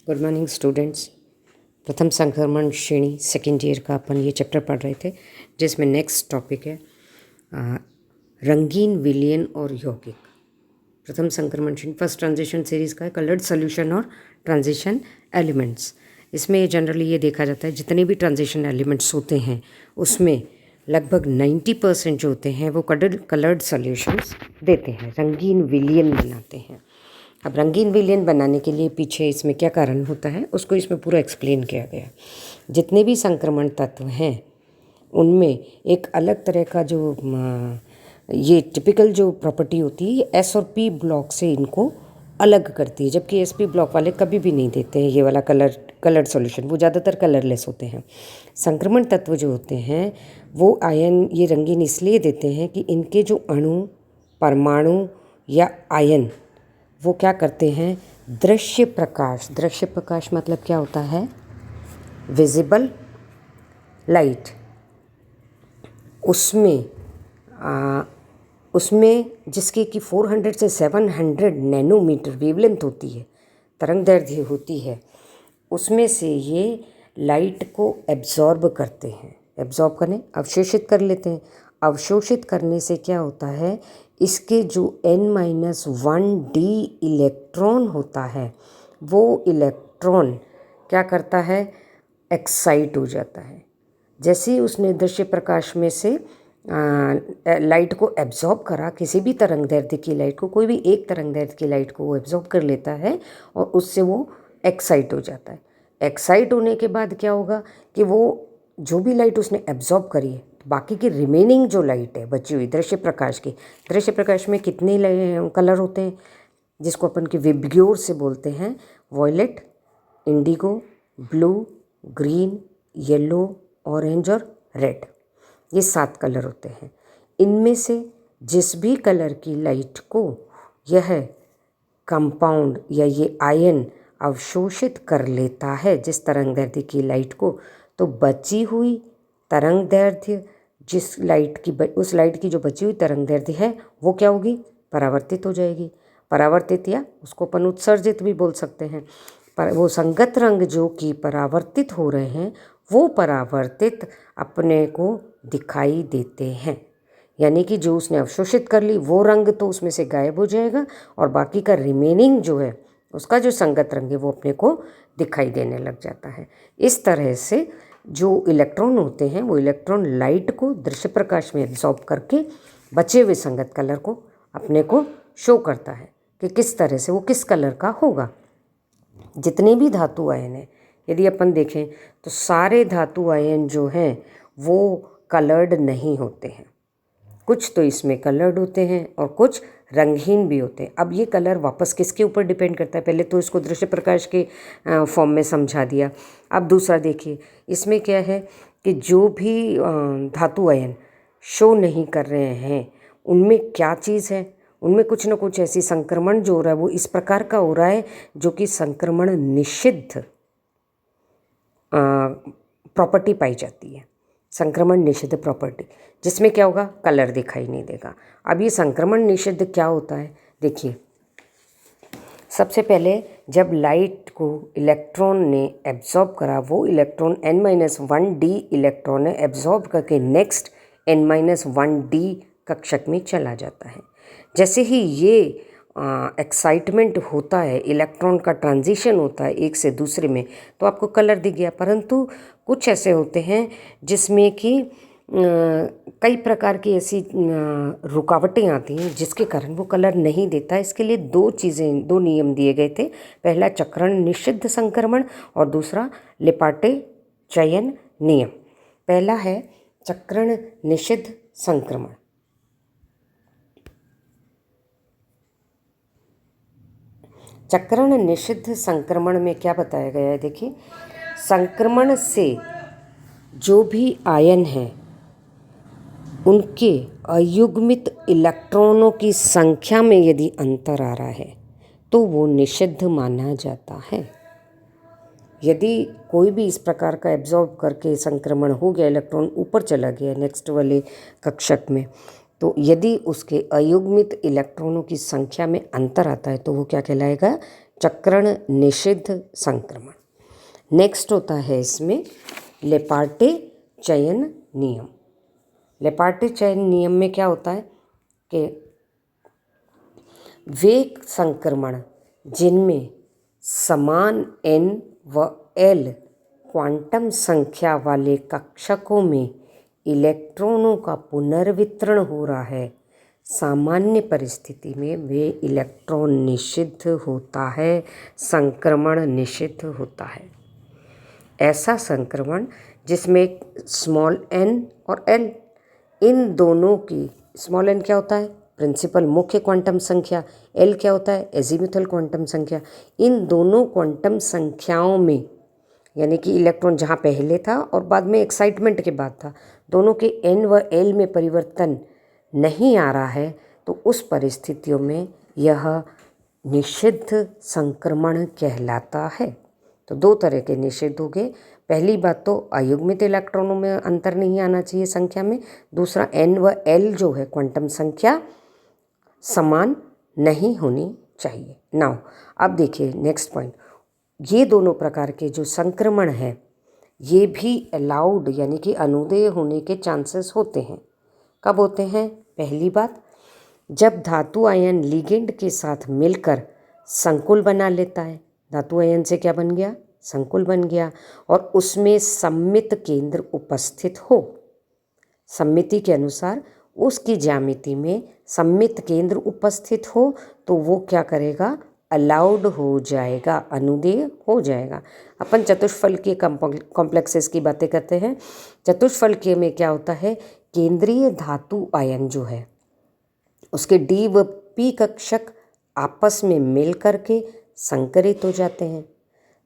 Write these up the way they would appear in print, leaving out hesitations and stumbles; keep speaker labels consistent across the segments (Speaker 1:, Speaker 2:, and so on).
Speaker 1: Good morning students. प्रथम संक्रमण श्रेणी सेकेंड ईयर का अपन ये चैप्टर पढ़ रहे थे, जिसमें नेक्स्ट टॉपिक है रंगीन विलयन और यौगिक। प्रथम संक्रमण श्रेणी फर्स्ट ट्रांजिशन सीरीज़ का है कलर्ड सोल्यूशन और ट्रांजिशन एलिमेंट्स। इसमें जनरली ये देखा जाता है जितने भी ट्रांजिशन एलिमेंट्स होते हैं उसमें लगभग 90% जो होते हैं वो कलर्ड सॉल्यूशंस देते हैं, रंगीन विलयन बनाते हैं। अब रंगीन विलयन बनाने के लिए पीछे इसमें क्या कारण होता है उसको इसमें पूरा एक्सप्लेन किया गया। जितने भी संक्रमण तत्व हैं उनमें एक अलग तरह का जो ये टिपिकल जो प्रॉपर्टी होती है एस और पी ब्लॉक से इनको अलग करती है, जबकि एस पी ब्लॉक वाले कभी भी नहीं देते हैं ये वाला कलर्ड सॉल्यूशन, वो ज़्यादातर कलरलेस होते हैं। संक्रमण तत्व जो होते हैं वो आयन ये रंगीन इसलिए देते हैं कि इनके जो अणु, परमाणु या आयन वो क्या करते हैं, दृश्य प्रकाश मतलब क्या होता है, विजिबल लाइट, उसमें जिसकी कि 400 से 700 नैनोमीटर वेवलेंथ होती है, तरंग दैर्ध्य होती है, उसमें से ये लाइट को एब्जॉर्ब करते हैं। एब्जॉर्ब करने अवशोषित कर लेते हैं। अवशोषित करने से क्या होता है, इसके जो n-1d इलेक्ट्रॉन होता है वो इलेक्ट्रॉन क्या करता है, एक्साइट हो जाता है। जैसे ही उसने दृश्य प्रकाश में से लाइट को एब्जॉर्ब करा, किसी भी तरंग दैर्ध्य की लाइट को, कोई भी एक तरंग दैर्ध्य की लाइट को वो एब्जॉर्ब कर लेता है और उससे वो एक्साइट हो जाता है। एक्साइट होने के बाद क्या होगा कि वो जो भी लाइट उसने एब्जॉर्ब करी है, बाकी की रिमेनिंग जो लाइट है बची हुई दृश्य प्रकाश में कितने कलर होते हैं जिसको अपन की विबग्योर से बोलते हैं, violet, indigo, blue, green, yellow, orange और रेड। ये 7 कलर होते हैं। इनमें से जिस भी कलर की लाइट को यह कंपाउंड या ये आयन अवशोषित कर लेता है जिस तरंग दैर्ध्य की लाइट को, तो बची हुई तरंग दैर्ध्य जिस लाइट की उस लाइट की जो बची हुई तरंग दैर्ध्य है वो क्या होगी, परावर्तित हो जाएगी। परावर्तित या उसको अपन उत्सर्जित भी बोल सकते हैं। पर वो संगत रंग जो कि परावर्तित हो रहे हैं वो परावर्तित अपने को दिखाई देते हैं, यानी कि जो उसने अवशोषित कर ली वो रंग तो उसमें से गायब हो जाएगा और बाकी का रिमेनिंग जो है उसका जो संगत रंग है वो अपने को दिखाई देने लग जाता है। इस तरह से जो इलेक्ट्रॉन होते हैं वो इलेक्ट्रॉन लाइट को दृश्य प्रकाश में एब्जॉर्ब करके बचे हुए संगत कलर को अपने को शो करता है कि किस तरह से वो किस कलर का होगा। जितने भी धातु आयन हैं यदि अपन देखें तो सारे धातु आयन जो हैं वो कलर्ड नहीं होते हैं, कुछ तो इसमें कलर्ड होते हैं और कुछ रंगहीन भी होते हैं। अब ये कलर वापस किसके ऊपर डिपेंड करता है, पहले तो इसको दृश्य प्रकाश के फॉर्म में समझा दिया। अब दूसरा देखिए इसमें क्या है कि जो भी धातु आयन शो नहीं कर रहे हैं उनमें क्या चीज़ है, उनमें कुछ ना कुछ ऐसी संक्रमण जो हो रहा है वो इस प्रकार का हो रहा है जो कि संक्रमण निषिद्ध प्रॉपर्टी पाई जाती है। संक्रमण निषिद्ध प्रॉपर्टी जिसमें क्या होगा, कलर दिखाई नहीं देगा। अब ये संक्रमण निषिद्ध क्या होता है, देखिए सबसे पहले जब लाइट को इलेक्ट्रॉन ने एब्जॉर्ब करा, वो इलेक्ट्रॉन n-1d इलेक्ट्रॉन ने एब्जॉर्ब करके नेक्स्ट n-1d कक्षक में चला जाता है। जैसे ही ये एक्साइटमेंट होता है, इलेक्ट्रॉन का ट्रांजिशन होता है एक से दूसरे में, तो आपको कलर दिख गया। परंतु कुछ ऐसे होते हैं जिसमें कि कई प्रकार की ऐसी रुकावटें आती हैं जिसके कारण वो कलर नहीं देता। इसके लिए 2 नियम दिए गए थे, पहला चक्रण निषिद्ध संक्रमण और दूसरा लिपाटे चयन नियम। पहला है चक्रण निषिद्ध संक्रमण। चक्रण निषिद्ध संक्रमण में क्या बताया गया है, देखिए संक्रमण से जो भी आयन हैं उनके अयुग्मित इलेक्ट्रॉनों की संख्या में यदि अंतर आ रहा है तो वो निषिद्ध माना जाता है। यदि कोई भी इस प्रकार का एब्जॉर्ब करके संक्रमण हो गया, इलेक्ट्रॉन ऊपर चला गया नेक्स्ट वाले कक्षक में, तो यदि उसके अयुग्मित इलेक्ट्रॉनों की संख्या में अंतर आता है तो वो क्या कहलाएगा, चक्रण निषिद्ध संक्रमण। नेक्स्ट होता है इसमें लेपार्टे चयन नियम। लेपार्टे चयन नियम में क्या होता है कि वे संक्रमण जिनमें समान n व l क्वांटम संख्या वाले कक्षकों में इलेक्ट्रॉनों का पुनर्वितरण हो रहा है, सामान्य परिस्थिति में वे इलेक्ट्रॉन निषिद्ध होता है, संक्रमण निषिद्ध होता है। ऐसा संक्रमण जिसमें स्मॉल n और l इन दोनों की, स्मॉल n क्या होता है, प्रिंसिपल मुख्य क्वांटम संख्या, l क्या होता है, एजीमुथल क्वांटम संख्या, इन दोनों क्वांटम संख्याओं में, यानी कि इलेक्ट्रॉन जहाँ पहले था और बाद में एक्साइटमेंट के बाद था, दोनों के n व l में परिवर्तन नहीं आ रहा है, तो उस परिस्थितियों में यह निषिद्ध संक्रमण कहलाता है। तो दो तरह के निषिद्ध हो गए। पहली बात तो अयुग्मित इलेक्ट्रॉनों में अंतर नहीं आना चाहिए संख्या में, दूसरा n व l जो है क्वांटम संख्या समान नहीं होनी चाहिए। नाउ अब देखिए नेक्स्ट पॉइंट, ये दोनों प्रकार के जो संक्रमण है ये भी अलाउड यानी कि अनुदेय होने के चांसेस होते हैं। कब होते हैं? पहली बात, जब धातु आयन लिगेंड के साथ मिलकर संकुल बना लेता है। धातु आयन से क्या बन गया? संकुल बन गया, और उसमें सममित केंद्र उपस्थित हो। सममिति के अनुसार उसकी ज्यामिति में सममित केंद्र उपस्थित हो तो वो क्या करेगा? अलाउड हो जाएगा, अनुदेय हो जाएगा। अपन चतुष्फलकीय कॉम्प्लेक्सेस की बातें करते हैं। चतुष्फलकीय में क्या होता है? केंद्रीय धातु आयन जो है उसके डी व पी कक्षक आपस में मिल करके संकरित हो जाते हैं।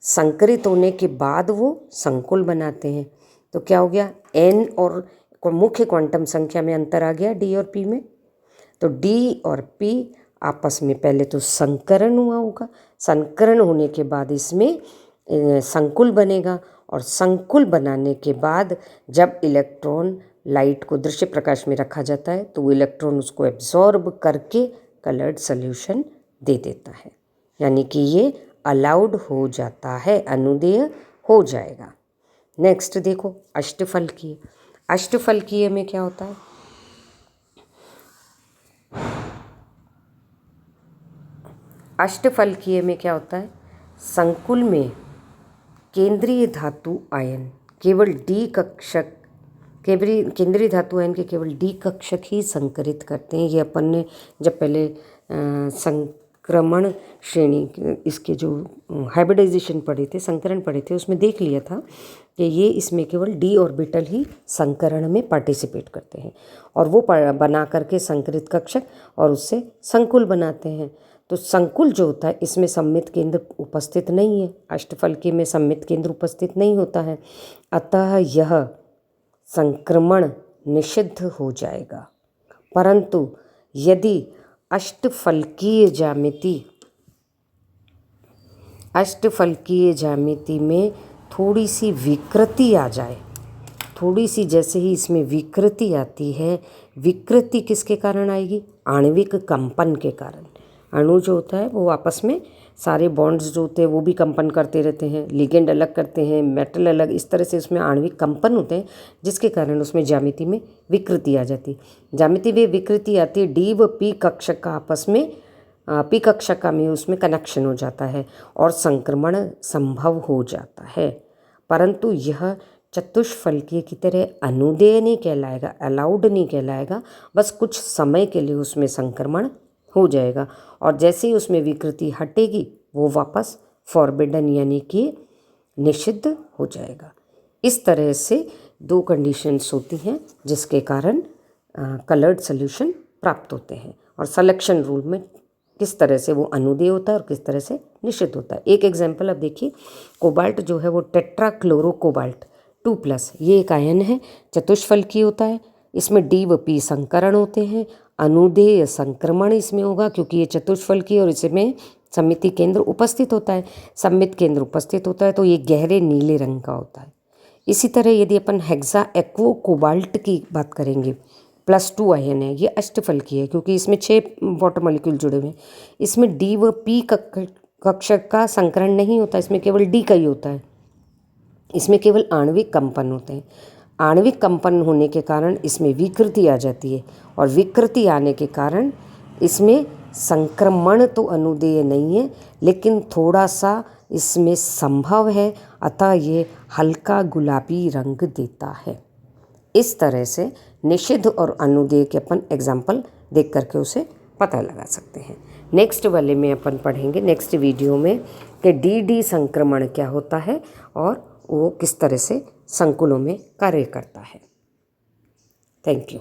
Speaker 1: संकरित होने के बाद वो संकुल बनाते हैं। तो क्या हो गया? n और मुख्य क्वांटम संख्या में अंतर आ गया d और p में। तो d और p आपस में पहले तो संकरण हुआ होगा, संकरण होने के बाद इसमें संकुल बनेगा, और संकुल बनाने के बाद जब इलेक्ट्रॉन लाइट को दृश्य प्रकाश में रखा जाता है तो वो इलेक्ट्रॉन उसको एब्जॉर्ब करके कलर्ड सॉल्यूशन दे देता है, यानी कि ये अलाउड हो जाता है, अनुदेय हो जाएगा। नेक्स्ट देखो अष्टफलकीय। अष्टफलकीय में क्या होता है? अष्टफलकीय में क्या होता है? संकुल में केंद्रीय धातु आयन केवल डी कक्षक, केंद्रीय धातु आयन के केवल डी कक्षक ही संकरित करते हैं। ये अपन ने जब पहले संक्रमण श्रेणी इसके जो हाइब्रिडाइजेशन पढ़े थे, संकरण पढ़े थे, उसमें देख लिया था कि ये इसमें केवल डी ऑर्बिटल ही संकरण में पार्टिसिपेट करते हैं, और वो बना करके संकरित कक्षक और उससे संकुल बनाते हैं। तो संकुल जो होता है इसमें सममित केंद्र उपस्थित नहीं है, अष्टफलकीय में सममित केंद्र उपस्थित नहीं होता है, अतः यह संक्रमण निषिद्ध हो जाएगा। परंतु यदि अष्टफलकीय ज्यामिति में थोड़ी सी विकृति आ जाए, थोड़ी सी, जैसे ही इसमें विकृति आती है, विकृति किसके कारण आएगी? आणविक कंपन के कारण। अणु जो होता है वो आपस में सारे बॉन्ड्स जो होते हैं वो भी कंपन करते रहते हैं, लिगेंड अलग करते हैं, मेटल अलग, इस तरह से उसमें आणविक कंपन होते हैं, जिसके कारण उसमें ज्यामिति में विकृति आ जाती है। ज्यामिति में विकृति आती है, डी व पी कक्षक का आपस में पी कक्षक में उसमें कनेक्शन हो जाता है और संक्रमण संभव हो जाता है। परंतु यह चतुष्फलकीय की तरह अनुदेय नहीं कहलाएगा, अलाउड नहीं कहलाएगा, बस कुछ समय के लिए उसमें संक्रमण हो जाएगा, और जैसे ही उसमें विकृति हटेगी वो वापस फॉरबिडन यानी कि निषिद्ध हो जाएगा। इस तरह से दो कंडीशंस होती हैं जिसके कारण कलर्ड सॉल्यूशन प्राप्त होते हैं, और सिलेक्शन रूल में किस तरह से वो अनुदेय होता है और किस तरह से निषिद्ध होता है। एक एग्जाम्पल अब देखिए, कोबाल्ट जो है वो टेट्राक्लोरो कोबाल्ट 2+, ये एक आयन है, चतुष्फलकीय होता है, इसमें डी व पी संकरण होते हैं, अनुदेय संक्रमण इसमें होगा क्योंकि ये चतुष्फलकीय और इसमें सममिति केंद्र उपस्थित होता है, सममित केंद्र उपस्थित होता है तो ये गहरे नीले रंग का होता है। इसी तरह यदि अपन हेक्सा एक्वो कोबाल्ट की बात करेंगे, +2 आयन है, ये अष्टफलकीय है क्योंकि इसमें 6 वाटर मॉलिक्यूल जुड़े हुए हैं, इसमें डी व पी कक्षक का संकरण नहीं होता, इसमें केवल डी का ही होता है। इसमें केवल आणविक कंपन होते हैं। आणविक कंपन होने के कारण इसमें विकृति आ जाती है, और विकृति आने के कारण इसमें संक्रमण तो अनुदेय नहीं है, लेकिन थोड़ा सा इसमें संभव है, अतः ये हल्का गुलाबी रंग देता है। इस तरह से निषिद्ध और अनुदेय के अपन एग्जाम्पल देख करके उसे पता लगा सकते हैं। नेक्स्ट वाले में अपन पढ़ेंगे नेक्स्ट वीडियो में कि डी संक्रमण क्या होता है और वो किस तरह से संकुलों में कार्य करता है। Thank you.